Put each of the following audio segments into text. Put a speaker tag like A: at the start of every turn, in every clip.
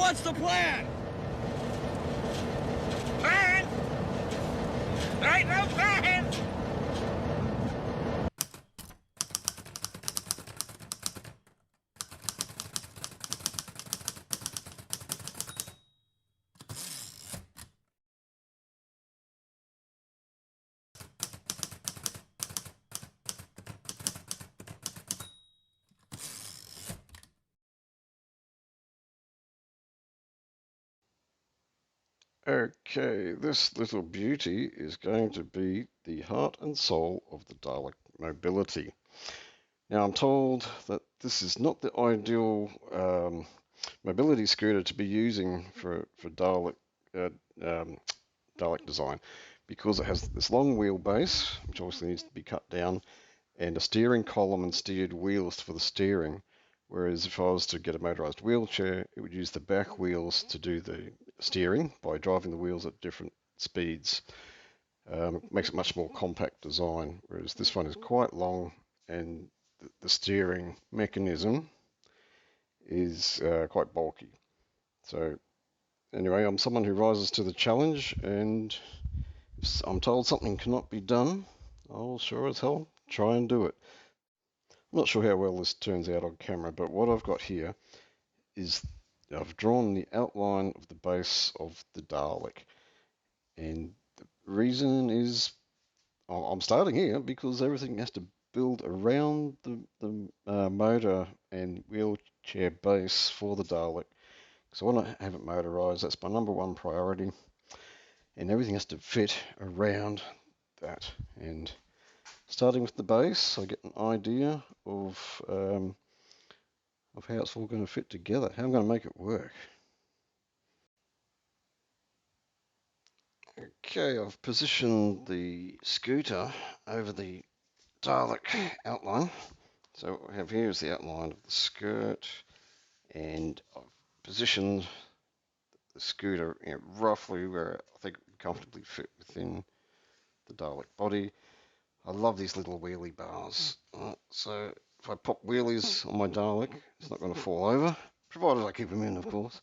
A: what's the plan? Plan? There ain't no plan!
B: Okay, this little beauty is going to be the heart and soul of the Dalek mobility. Now, I'm told that this is not the ideal mobility scooter to be using for Dalek, Dalek design because it has this long wheelbase, which obviously needs to be cut down, and a steering column and steered wheels for the steering. Whereas if I was to get a motorized wheelchair, it would use the back wheels to do the steering by driving the wheels at different speeds. It makes it much more compact design, whereas this one is quite long and the steering mechanism is quite bulky. So anyway, I'm someone who rises to the challenge, and if I'm told something cannot be done, I'll sure as hell try and do it. I'm not sure how well this turns out on camera, but what I've got here is I've drawn the outline of the base of the Dalek. And the reason is I'm starting here because everything has to build around the motor and wheelchair base for the Dalek. So I want to have it motorized. That's my #1 priority. And everything has to fit around that. And starting with the base, I get an idea of how it's all going to fit together, how I'm going to make it work. Okay, I've positioned the scooter over the Dalek outline. So what we have here is the outline of the skirt, and I've positioned the scooter roughly where I think it would comfortably fit within the Dalek body. I love these little wheelie bars. So if I pop wheelies on my Dalek, it's not going to fall over, provided I keep them in, of course.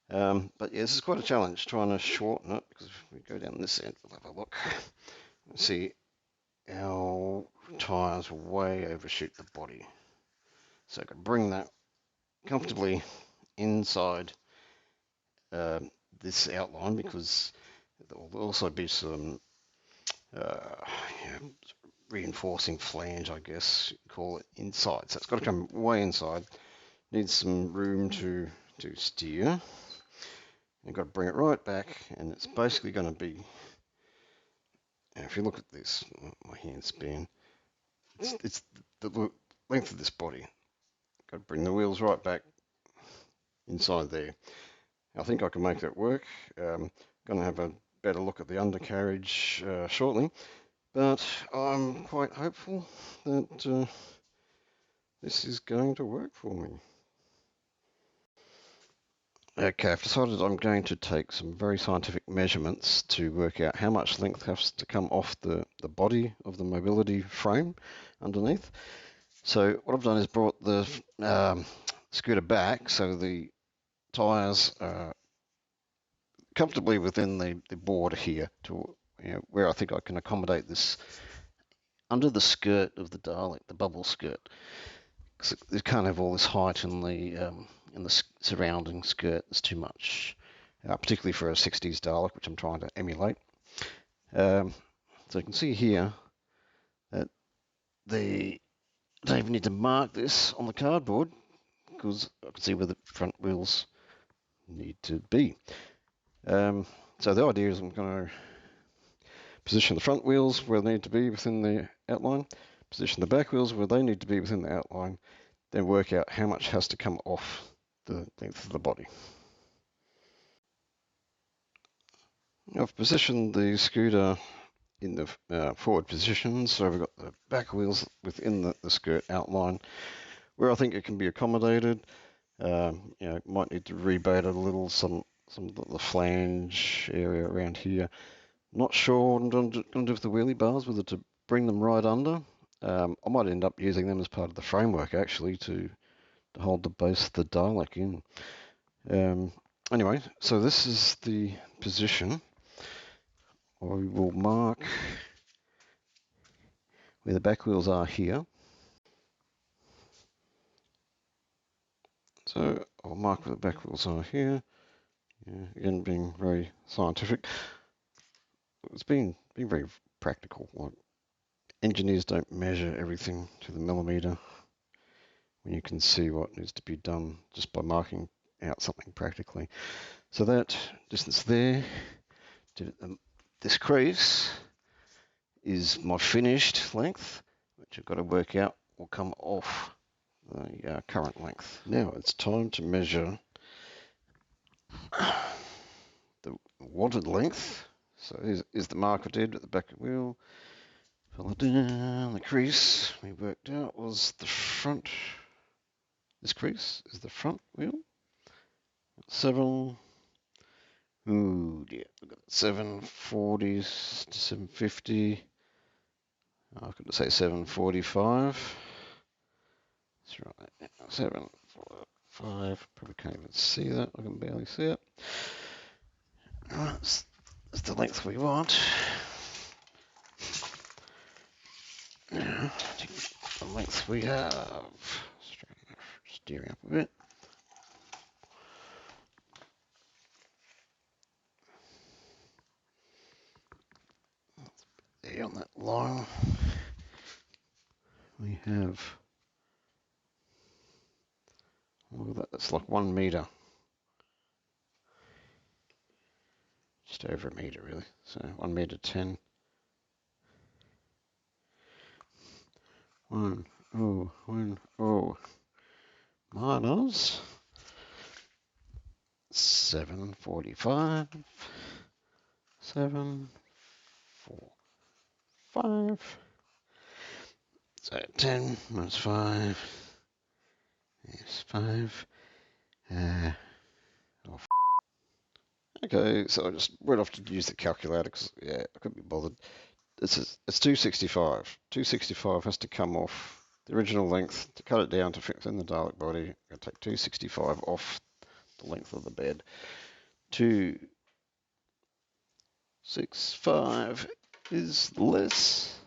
B: But yeah, this is quite a challenge trying to shorten it, because if we go down this end, we'll have a look. See, our tires way overshoot the body. So I can bring that comfortably inside this outline, because there will also be some reinforcing flange, I guess you call it, inside. So it's got to come way inside. Needs some room to steer. You've got to bring it right back, and it's basically going to be, if you look at this, my hand span, it's the length of this body. Got to bring the wheels right back inside there. I think I can make that work. Going to have a better look at the undercarriage shortly, but I'm quite hopeful that this is going to work for me. Okay, I've decided I'm going to take some very scientific measurements to work out how much length has to come off the body of the mobility frame underneath. So what I've done is brought the scooter back so the tyres are comfortably within the board here to where I think I can accommodate this under the skirt of the Dalek, the bubble skirt. Because it can't have all this height in the surrounding skirt. It's too much, particularly for a 60s Dalek, which I'm trying to emulate. So you can see here that I don't even need to mark this on the cardboard, because I can see where the front wheels need to be. So the idea is I'm going to position the front wheels where they need to be within the outline, position the back wheels where they need to be within the outline, then work out how much has to come off the length of the body. I've positioned the scooter in the forward position, so we've got the back wheels within the skirt outline where I think it can be accommodated. Might need to rebate it a little, some of the flange area around here. Not sure what I'm going to do with the wheelie bars, whether to bring them right under. I might end up using them as part of the framework, actually, to hold the base of the Dalek in. Anyway, so this is the position. I will mark where the back wheels are here. So I'll mark where the back wheels are here. Yeah, again, being very scientific. It's been very practical. Like, engineers don't measure everything to the millimeter when you can see what needs to be done just by marking out something practically. So that distance there, this crease is my finished length, which I've got to work out will come off the current length. Now it's time to measure the wanted length. So is the marker dead at the back of the wheel. Follow down the crease we worked out was the front. This crease is the front wheel. 7. Ooh dear, we've got 740 to 750. I could say 745. That's right. 745. Probably can't even see that. I can barely see it. Right, that's the length we want. Now, the length we have. Steering up a bit. There on that line, we have. Look at that. That's like 1 meter. Just over a meter, really. So 1 meter 10. 1, oh, 1, oh. Minus 745. 7, 4, 5. So 10 minus 5 is 5. Oh, okay, so I just went off to use the calculator because, yeah, I couldn't be bothered. It's 265. 265 has to come off the original length to cut it down to fit in the Dalek body. I'm going to take 265 off the length of the bed. 265 is less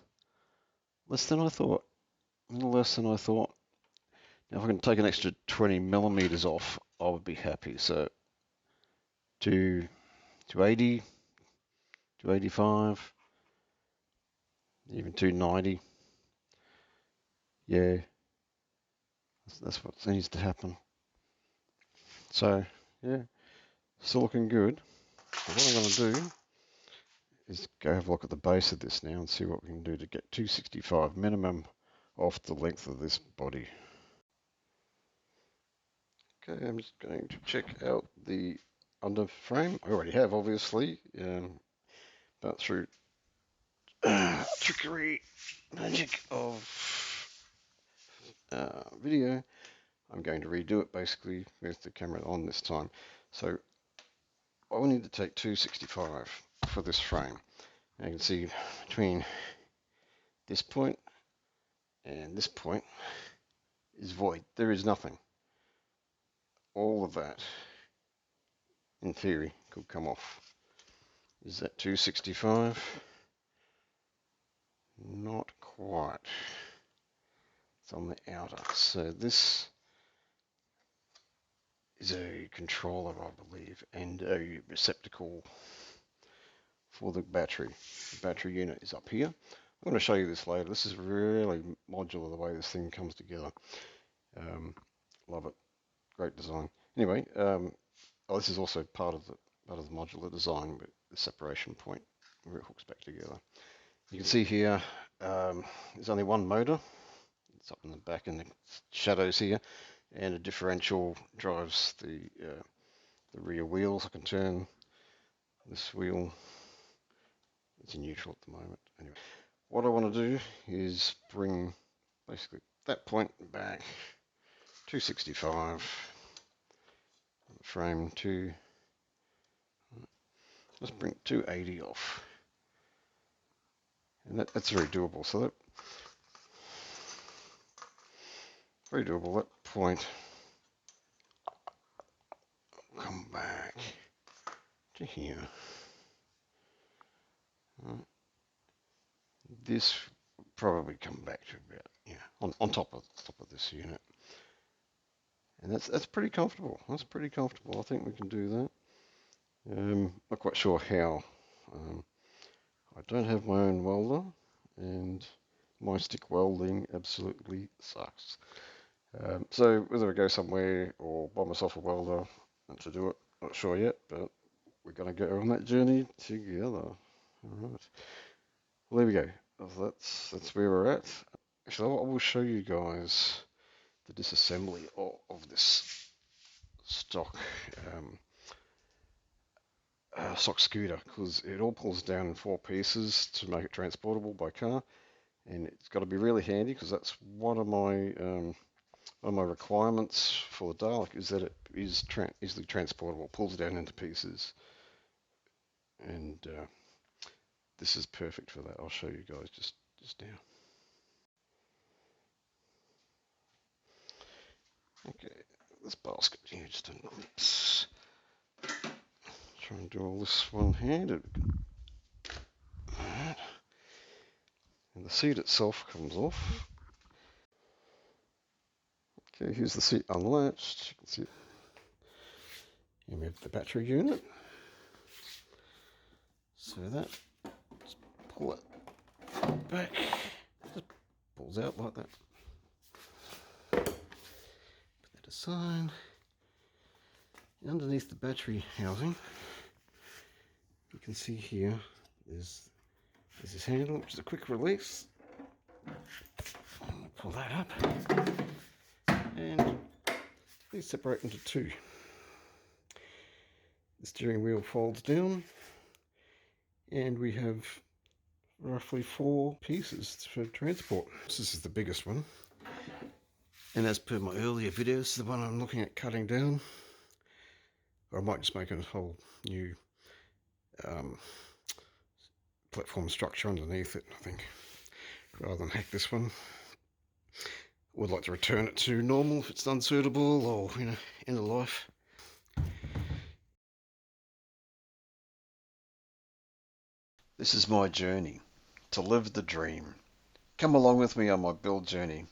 B: than I thought. A little less than I thought. Now, if I can take an extra 20 millimeters off, I would be happy. So, 280, 285, even 290. Yeah, that's what needs to happen. So, yeah, still looking good. So what I'm going to do is go have a look at the base of this now and see what we can do to get 265 minimum off the length of this body. Okay, I'm just going to check out the under frame. I already have, obviously, but through trickery, magic of video, I'm going to redo it basically with the camera on this time. So I will need to take 265 for this frame. Now you can see between this point and this point is void. There is nothing. All of that, in theory, could come off. Is that 265? Not quite. It's on the outer. So this is a controller, I believe, and a receptacle for the battery. The battery unit is up here. I'm going to show you this later. This is really modular, the way this thing comes together. Love it. Great design. Anyway, this is also part of the modular design with the separation point where it hooks back together. You can see here there's only one motor. It's up in the back in the shadows here, and a differential drives the rear wheels. I can turn this wheel. It's in neutral at the moment. Anyway, what I want to do is bring basically that point back 265 frame to. Let's bring 280 off, and that's very doable. So that very doable. That point come back to here. This probably come back to about on top of this unit, and that's pretty comfortable. That's pretty comfortable. I think we can do that. Not quite sure how. I don't have my own welder, and my stick welding absolutely sucks. So whether I go somewhere or buy myself a welder to do it, not sure yet, but we're going to go on that journey together. All right. Well, there we go. That's where we're at. Actually, I will show you guys the disassembly of this stock stock scooter, because it all pulls down in 4 pieces to make it transportable by car, and it's got to be really handy because that's one of my requirements for the Dalek is that it is easily transportable, pulls down into pieces, and this is perfect for that. I'll show you guys just now. Okay, this basket here just unclips. Try and do all this one-handed. Alright. And the seat itself comes off. Okay, here's the seat unlatched. You can see it. And we have the battery unit. So that, just pull it back. Just pulls out like that. Put that aside. Underneath the battery housing, you can see here is this handle, which is a quick release. Pull that up, and these separate into 2. The steering wheel folds down, and we have roughly 4 pieces for transport. This is the biggest one, and as per my earlier videos, the one I'm looking at cutting down. Or I might just make a whole new platform structure underneath it, I think, rather than hack this one. Would like to return it to normal if it's unsuitable or end of life. This is my journey to live the dream. Come along with me on my build journey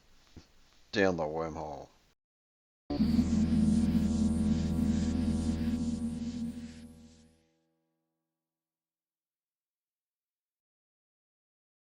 B: down the wormhole.